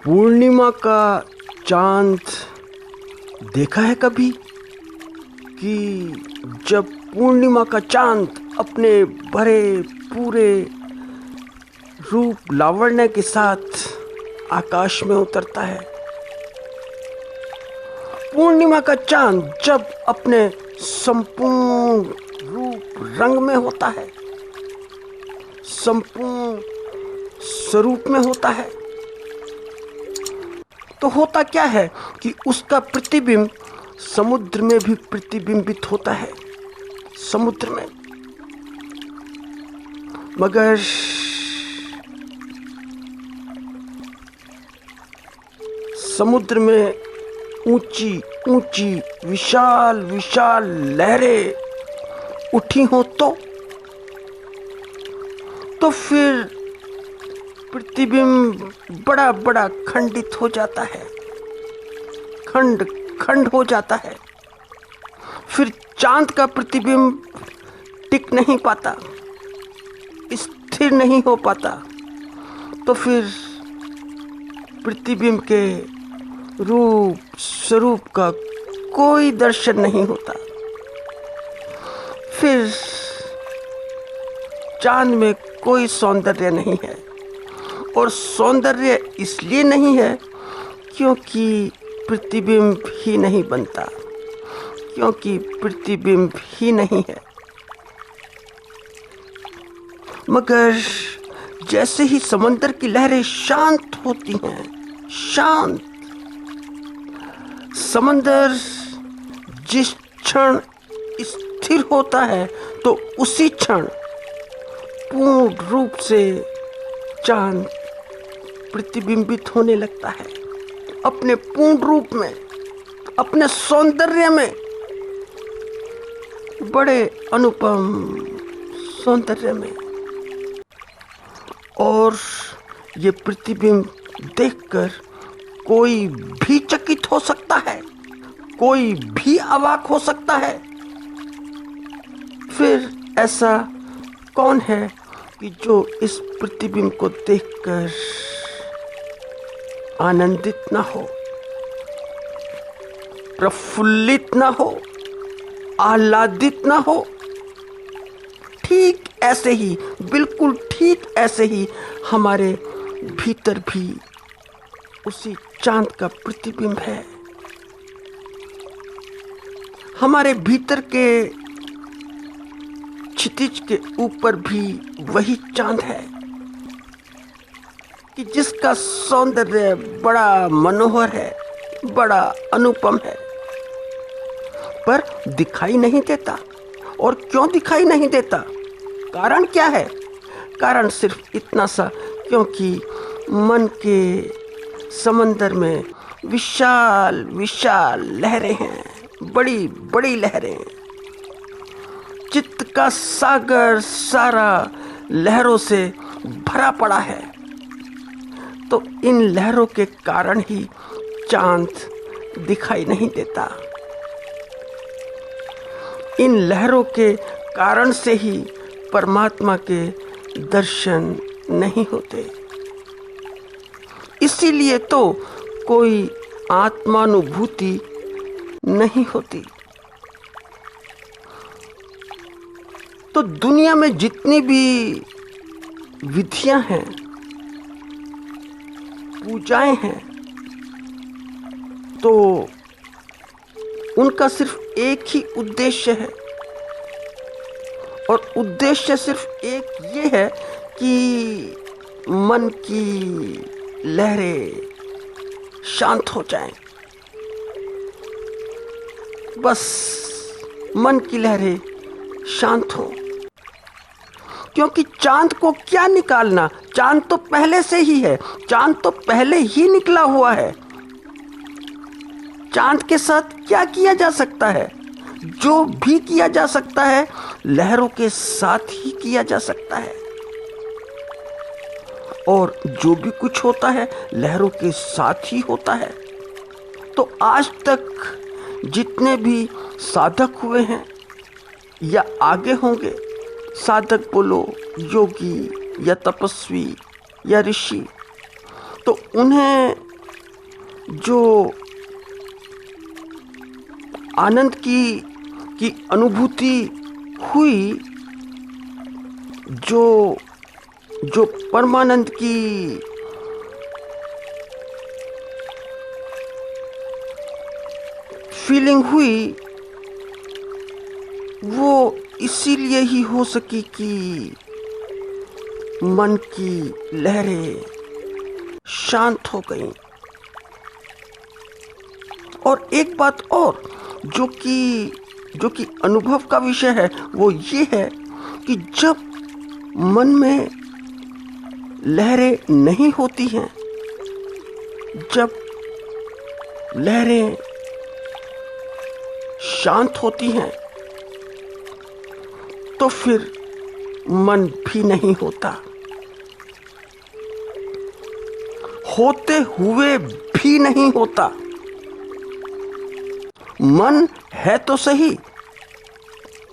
पूर्णिमा का चांद देखा है कभी कि जब पूर्णिमा का चांद अपने भरे पूरे रूप लावण्य के साथ आकाश में उतरता है। पूर्णिमा का चांद जब अपने संपूर्ण रूप रंग में होता है, संपूर्ण स्वरूप में होता है, तो होता क्या है कि उसका प्रतिबिंब समुद्र में भी प्रतिबिंबित होता है, समुद्र में। मगर समुद्र में ऊंची ऊंची विशाल विशाल लहरें उठी हो तो फिर प्रतिबिंब बड़ा बड़ा खंडित हो जाता है, खंड खंड हो जाता है। फिर चांद का प्रतिबिंब टिक नहीं पाता, स्थिर नहीं हो पाता, तो फिर प्रतिबिंब के रूप स्वरूप का कोई दर्शन नहीं होता। फिर चांद में कोई सौंदर्य नहीं है, और सौंदर्य इसलिए नहीं है क्योंकि प्रतिबिंब ही नहीं बनता, क्योंकि प्रतिबिंब ही नहीं है। मगर जैसे ही समंदर की लहरें शांत होती हैं, शांत, समंदर जिस क्षण स्थिर होता है तो उसी क्षण पूर्ण रूप से चांद प्रतिबिंबित होने लगता है, अपने पूर्ण रूप में, अपने सौंदर्य में, बड़े अनुपम सौंदर्य में। और ये प्रतिबिंब देखकर कोई भी चकित हो सकता है, कोई भी अवाक हो सकता है। फिर ऐसा कौन है कि जो इस प्रतिबिंब को देखकर आनंदित ना हो, प्रफुल्लित ना हो, आह्लादित ना हो? ठीक ऐसे ही, बिल्कुल ठीक ऐसे ही हमारे भीतर भी उसी चांद का प्रतिबिंब है। हमारे भीतर के क्षितिज के ऊपर भी वही चांद है कि जिसका सौंदर्य बड़ा मनोहर है, बड़ा अनुपम है, पर दिखाई नहीं देता। और क्यों दिखाई नहीं देता? कारण क्या है? कारण सिर्फ इतना सा, क्योंकि मन के समंदर में विशाल विशाल लहरें हैं, बड़ी बड़ी लहरें। चित्त का सागर सारा लहरों से भरा पड़ा है। तो इन लहरों के कारण ही चांद दिखाई नहीं देता। इन लहरों के कारण से ही परमात्मा के दर्शन नहीं होते। इसीलिए तो कोई आत्मानुभूति नहीं होती। तो दुनिया में जितनी भी विधियां हैं, पूजाएं हैं, तो उनका सिर्फ एक ही उद्देश्य है, और उद्देश्य सिर्फ एक ये है कि मन की लहरें शांत हो जाएं। बस मन की लहरें शांत हो। क्योंकि चांद को क्या निकालना? चांद तो पहले से ही है, चांद तो पहले ही निकला हुआ है। चांद के साथ क्या किया जा सकता है? जो भी किया जा सकता है लहरों के साथ ही किया जा सकता है, और जो भी कुछ होता है लहरों के साथ ही होता है। तो आज तक जितने भी साधक हुए हैं या आगे होंगे, साधक बोलो, योगी या तपस्वी या ऋषि, तो उन्हें जो आनंद की अनुभूति हुई, जो परमानंद की फीलिंग हुई, वो इसीलिए ही हो सकी कि मन की लहरें शांत हो गईं। और एक बात और जो कि अनुभव का विषय है, वो ये है कि जब मन में लहरें नहीं होती हैं, जब लहरें शांत होती हैं, तो फिर मन भी नहीं होता। होते हुए भी नहीं होता। मन है तो सही,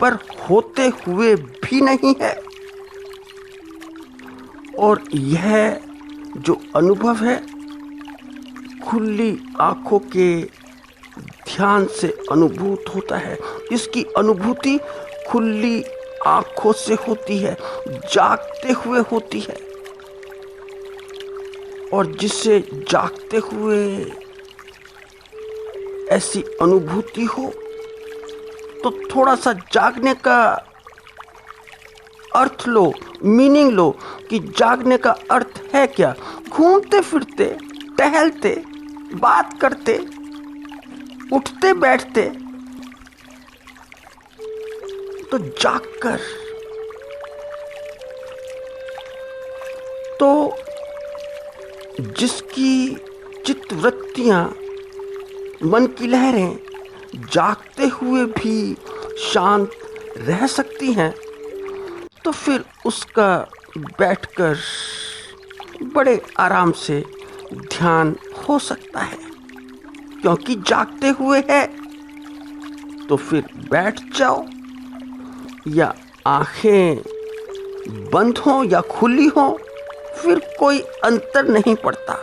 पर होते हुए भी नहीं है। और यह जो अनुभव है, खुली आंखों के ध्यान से अनुभूत होता है। इसकी अनुभूति खुली आंखों से होती है, जागते हुए होती है। और जिससे जागते हुए ऐसी अनुभूति हो, तो थोड़ा सा जागने का अर्थ लो, मीनिंग लो कि जागने का अर्थ है क्या। घूमते फिरते, टहलते, बात करते, उठते बैठते, तो जागकर, तो जिसकी चित्तवृत्तियां, मन की लहरें जागते हुए भी शांत रह सकती हैं, तो फिर उसका बैठकर बड़े आराम से ध्यान हो सकता है। क्योंकि जागते हुए है, तो फिर बैठ जाओ, या आंखें बंद हो या खुली हो, फिर कोई अंतर नहीं पड़ता।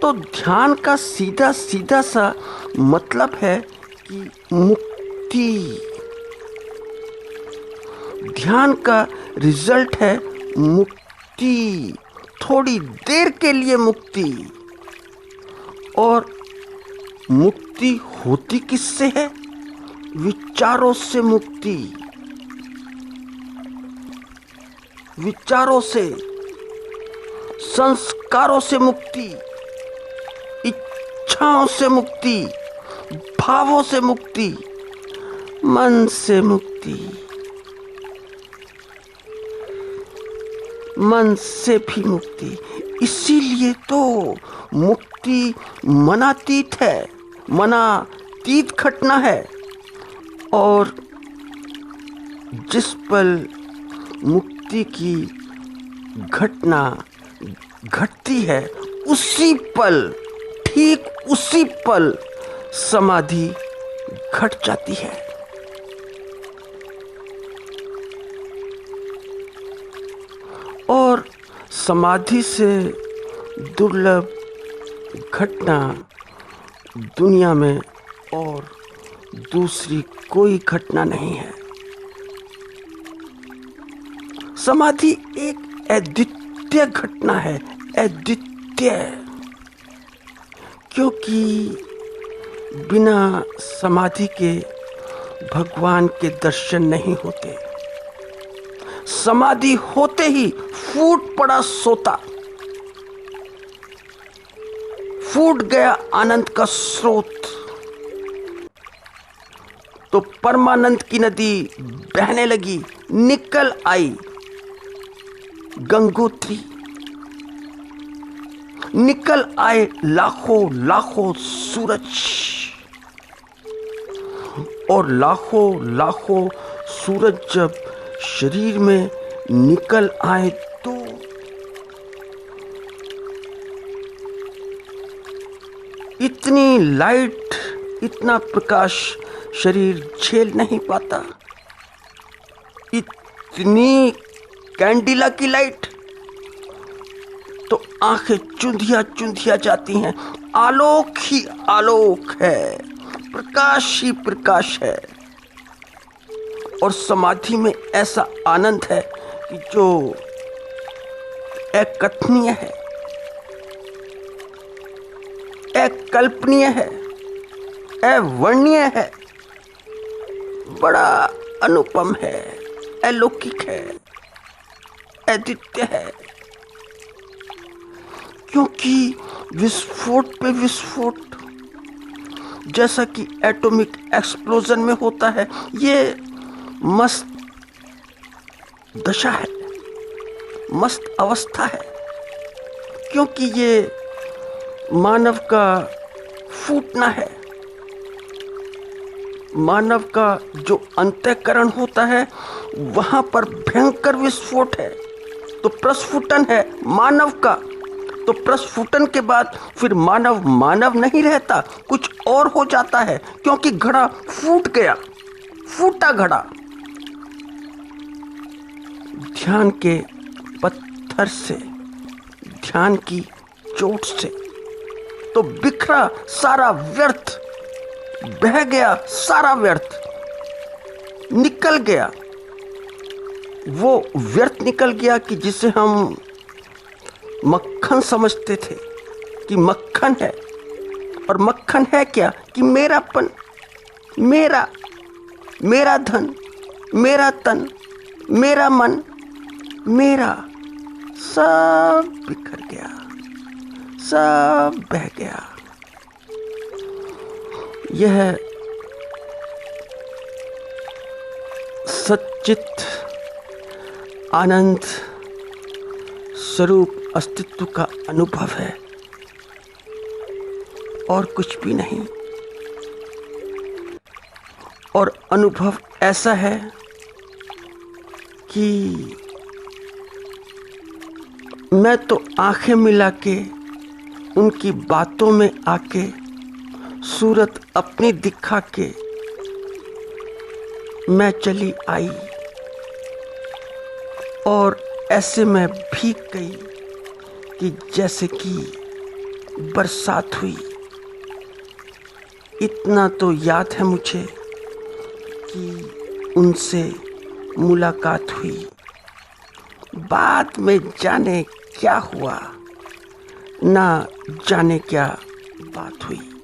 तो ध्यान का सीधा सीधा सा मतलब है कि मुक्ति। ध्यान का रिजल्ट है मुक्ति, थोड़ी देर के लिए मुक्ति। और मुक्ति होती किससे है? विचारों से मुक्ति, विचारों से, संस्कारों से मुक्ति, इच्छाओं से मुक्ति, भावों से मुक्ति, मन से मुक्ति, मन से भी मुक्ति। इसीलिए तो मुक्ति मनातीत है, मनातीत घटना है। और जिस पल मुक्ति की घटना घटती है, उसी पल, ठीक उसी पल समाधि घट जाती है। और समाधि से दुर्लभ घटना दुनिया में और दूसरी कोई घटना नहीं है। समाधि एक अद्वितीय घटना है, अद्वितीय, क्योंकि बिना समाधि के भगवान के दर्शन नहीं होते। समाधि होते ही फूट पड़ा सोता, फूट गया आनंद का स्रोत, तो परमानंद की नदी बहने लगी, निकल आई गंगोत्री, निकल आए लाखों लाखों सूरज, और लाखों लाखों सूरज जब शरीर में निकल आए, तो इतनी लाइट, इतना प्रकाश शरीर झेल नहीं पाता। इतनी कैंडिला की लाइट, तो आंखें चुंधिया चुंधिया जाती हैं। आलोक ही आलोक है, प्रकाश ही प्रकाश है। और समाधि में ऐसा आनंद है कि जो अकथनीय है, अकल्पनीय है, अवर्णनीय है, बड़ा अनुपम है, अलौकिक है, अद्वितीय है। क्योंकि विस्फोट पे विस्फोट जैसा कि एटॉमिक एक्सप्लोजन में होता है, ये मस्त दशा है, मस्त अवस्था है। क्योंकि ये मानव का फूटना है, मानव का जो अंतःकरण होता है वहां पर भयंकर विस्फोट है। तो प्रस्फुटन है मानव का। तो प्रस्फुटन के बाद फिर मानव मानव नहीं रहता, कुछ और हो जाता है। क्योंकि घड़ा फूट गया, फूटा घड़ा। ध्यान के पत्थर से, ध्यान की चोट से तो बिखरा सारा व्यर्थ, बह गया सारा व्यर्थ, निकल गया। वो व्यर्थ निकल गया कि जिसे हम मक्खन समझते थे कि मक्खन है। और मक्खन है क्या? कि मेरापन, मेरा, मेरा धन, मेरा तन, मेरा मन, मेरा, सब बिखर गया, सब बह गया। यह सच्चित आनंद स्वरूप अस्तित्व का अनुभव है और कुछ भी नहीं। और अनुभव ऐसा है कि मैं तो आंखें मिला के उनकी बातों में आके सूरत अपनी दिखा के मैं चली आई और ऐसे में भीग गई कि जैसे कि बरसात हुई। इतना तो याद है मुझे कि उनसे मुलाकात हुई। बाद में जाने क्या हुआ, ना जाने क्या बात हुई।